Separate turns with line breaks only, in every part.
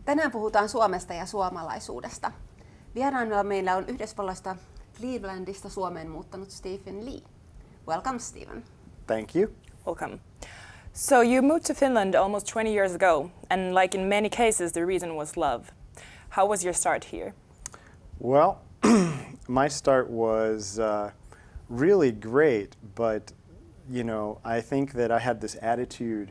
Tänään puhutaan Suomesta ja suomalaisuudesta. Vieraana meillä on Yhdysvalloista Clevelandista Suomeen muuttanut Stephen Lee. Welcome, Stephen.
Thank you.
Welcome. So you moved to Finland almost 20 years ago, and like in many cases, the reason was love. How was your start here?
Well, my start was really great, but you know, I think that I had this attitude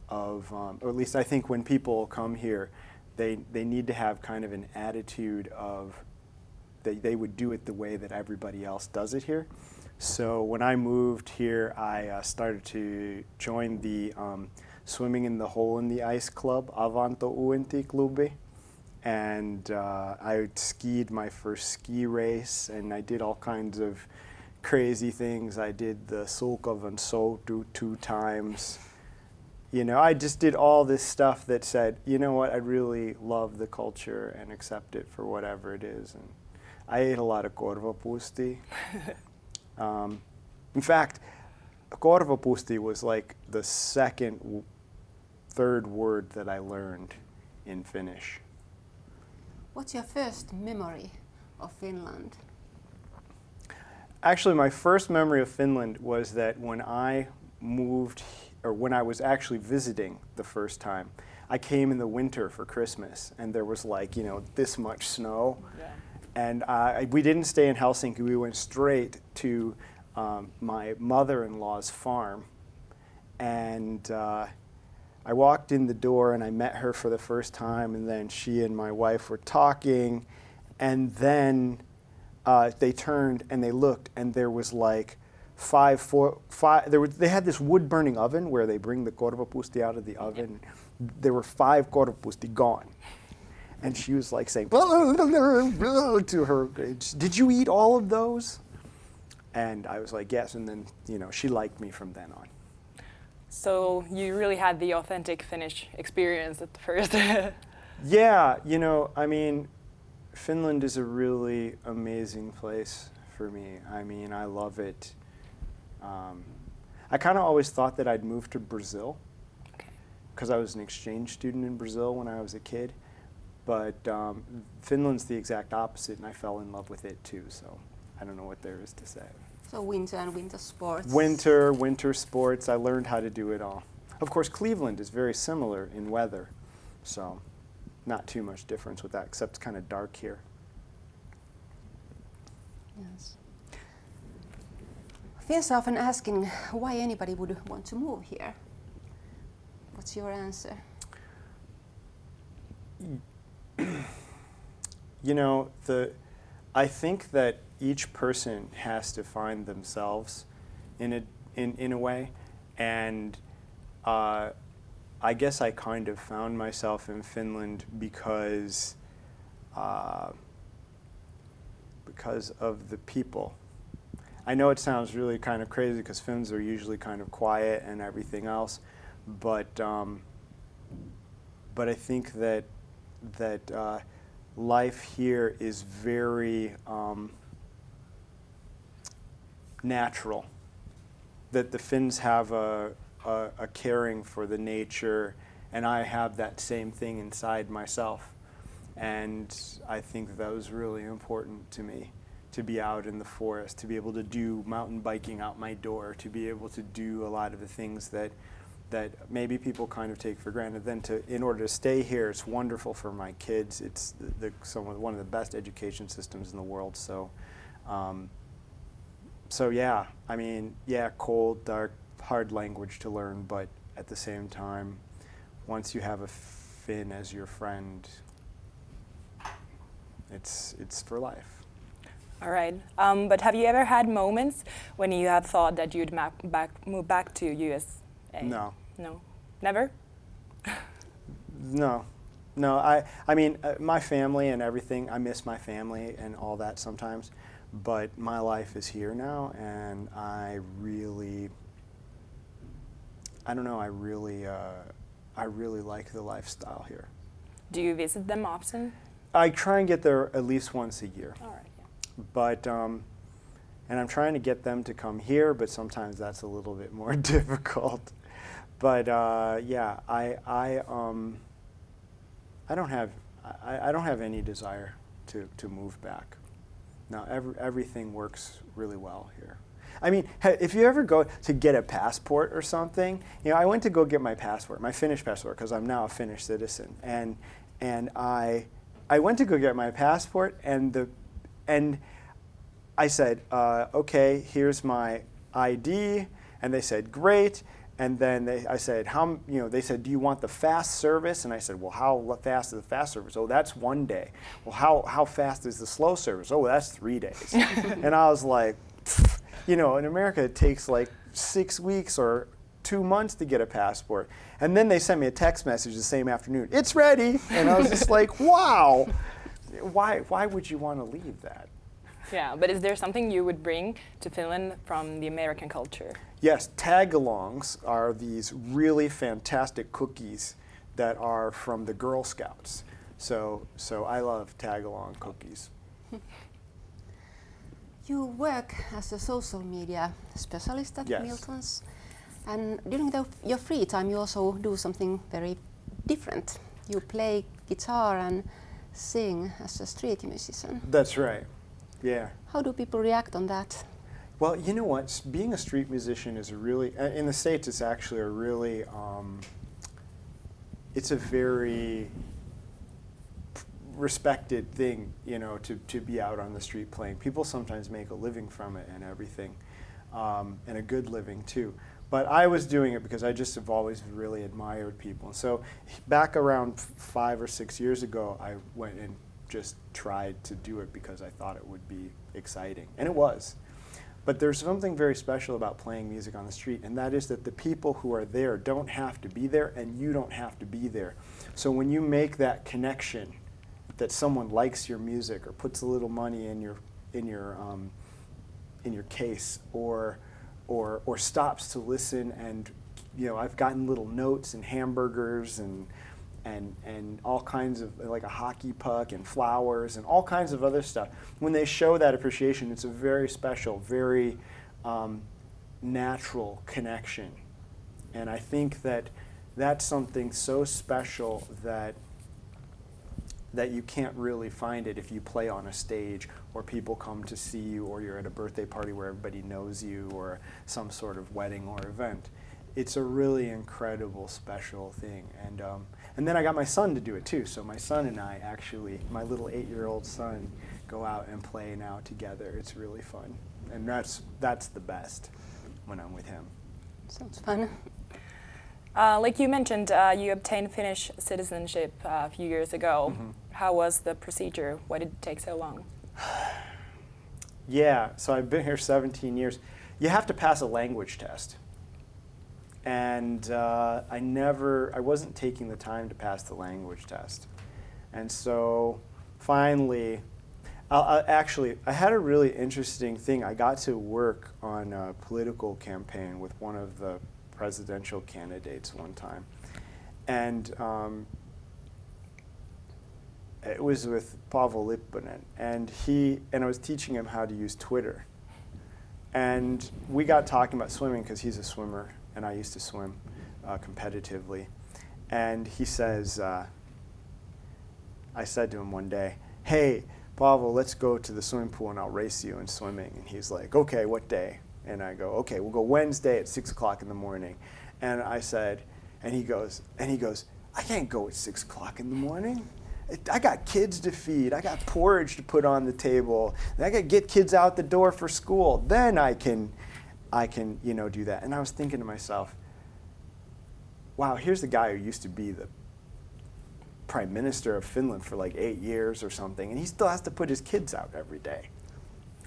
of, or at least I think when people come here, they need to have kind of an attitude of they would do it the way that everybody else does it here. So when I moved here, I started to join the swimming in the hole in the ice club, Avanto Uintiklubi, and I skied my first ski race, and I did all kinds of crazy things. I did the Sulkavan Soutu 2 times. You know, I just did all this stuff that said, you know what, I really love the culture and accept it for whatever it is. And I ate a lot of korvapusti. In fact, korvapusti was like the third word that I learned in Finnish.
What's your first memory of Finland?
Actually, my first memory of Finland was that when I moved, or when I was actually visiting the first time, I came in the winter for Christmas, and there was like, you know, this much snow.
Yeah.
And we didn't stay in Helsinki, we went straight to my mother-in-law's farm. And I walked in the door and I met her for the first time, and then she and my wife were talking, and then they turned and they looked, and there was like they had this wood-burning oven where they bring the korvapusti out of the oven. There were 5 korvapusti gone. And she was like saying to her, did you eat all of those? And I was like, yes. And then, you know, she liked me from then on.
So you really had the authentic Finnish experience at the first.
Yeah, you know, I mean, Finland is a really amazing place for me. I mean, I love it. I kind of always thought that I'd move to Brazil because I was an exchange student in Brazil when I was a kid. But Finland's the exact opposite, and I fell in love with it too, so I don't know what there is to say.
So winter and winter sports.
Winter sports, I learned how to do it all. Of course, Cleveland is very similar in weather, so not too much difference with that, except it's kind of dark here.
Yes. Finns are often asking why anybody would want to move here. What's your answer?
You know, I think that each person has to find themselves in a way, and I guess I kind of found myself in Finland because of the people. I know it sounds really kind of crazy because Finns are usually kind of quiet and everything else, but I think that life here is very natural. That the Finns have a caring for the nature, and I have that same thing inside myself. And I think that was really important to me, to be out in the forest, to be able to do mountain biking out my door, to be able to do a lot of the things that maybe people kind of take for granted. Then in order to stay here, it's wonderful for my kids. It's one of the best education systems in the world. So yeah, I mean, yeah, cold, dark, hard language to learn, but at the same time, once you have a Finn as your friend, it's for life.
All right. But have you ever had moments when you have thought that you'd move back to USA?
No.
No? Never?
No. I mean, my family and everything, I miss my family and all that sometimes, but my life is here now, and I really like the lifestyle here.
Do you visit them often?
I try and get there at least once a year.
All right. Yeah.
But and I'm trying to get them to come here, but sometimes that's a little bit more difficult. But yeah, I don't have I don't have any desire to move back. No, everything works really well here. I mean, if you ever go to get a passport or something, I went to go get my passport, my Finnish passport, because I'm now a Finnish citizen, and I went to go get my passport, and I said, okay, here's my ID, and they said, great. And then I said, they said, do you want the fast service? And I said, well, how fast is the fast service? Oh, that's 1 day. Well, how fast is the slow service? Oh, that's 3 days. And I was like, in America it takes like 6 weeks or 2 months to get a passport. And then they sent me a text message the same afternoon, it's ready. And I was just like, wow, why would you want to leave that?
Yeah, but is there something you would bring to Finland from the American culture?
Yes, tag-alongs are these really fantastic cookies that are from the Girl Scouts. So I love tag-along cookies.
You work as a social media specialist at
Yes.
Milton's, and during your free time you also do something very different. You play guitar and sing as a street musician.
That's right, yeah.
How do people react on that?
Well, you know what? Being a street musician is in the States, it's actually a really, it's a very respected thing, to be out on the street playing. People sometimes make a living from it and everything, and a good living too. But I was doing it because I just have always really admired people. And so back around 5 or 6 years ago, I went and just tried to do it because I thought it would be exciting, and it was. But there's something very special about playing music on the street, and that is that the people who are there don't have to be there, and you don't have to be there. So when you make that connection that someone likes your music or puts a little money in your case, or stops to listen, and I've gotten little notes and hamburgers and all kinds of, like a hockey puck and flowers and all kinds of other stuff. When they show that appreciation, it's a very special, very natural connection. And I think that that's something so special that you can't really find it if you play on a stage, or people come to see you, or you're at a birthday party where everybody knows you, or some sort of wedding or event. It's a really incredible, special thing. And then I got my son to do it too. So my son and I actually, my little 8-year-old son, go out and play now together. It's really fun. And that's the best when I'm with him.
Sounds fun.
Like you mentioned, you obtained Finnish citizenship a few years ago.
Mm-hmm.
How was the procedure? Why did it take so long?
Yeah, so I've been here 17 years. You have to pass a language test. And I wasn't taking the time to pass the language test. And so finally, I had a really interesting thing. I got to work on a political campaign with one of the presidential candidates one time. And it was with Paavo Lipposen, and I was teaching him how to use Twitter. And we got talking about swimming because he's a swimmer, and I used to swim competitively. And he says, I said to him one day, hey, Paavo, let's go to the swimming pool and I'll race you in swimming. And he's like, okay, what day? And I go, okay, we'll go Wednesday at 6 o'clock in the morning. And I said, and he goes, I can't go at 6 o'clock in the morning. I got kids to feed. I got porridge to put on the table. And I got to get kids out the door for school. Then I can do that. And I was thinking to myself, wow, here's the guy who used to be the prime minister of Finland for like 8 years or something, and he still has to put his kids out every day.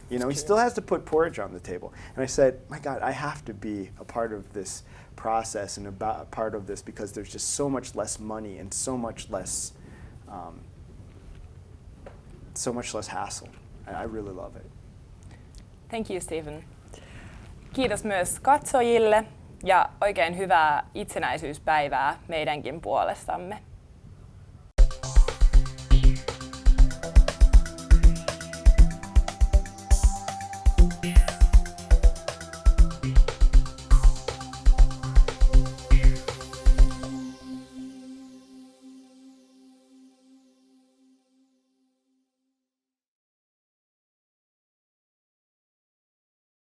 He still has to put porridge on the table. And I said, my God, I have to be a part of this process and a part of this, because there's just so much less money and so much less hassle. I really love it.
Thank you, Stephen. Kiitos myös katsojille ja oikein hyvää itsenäisyyspäivää meidänkin puolestamme.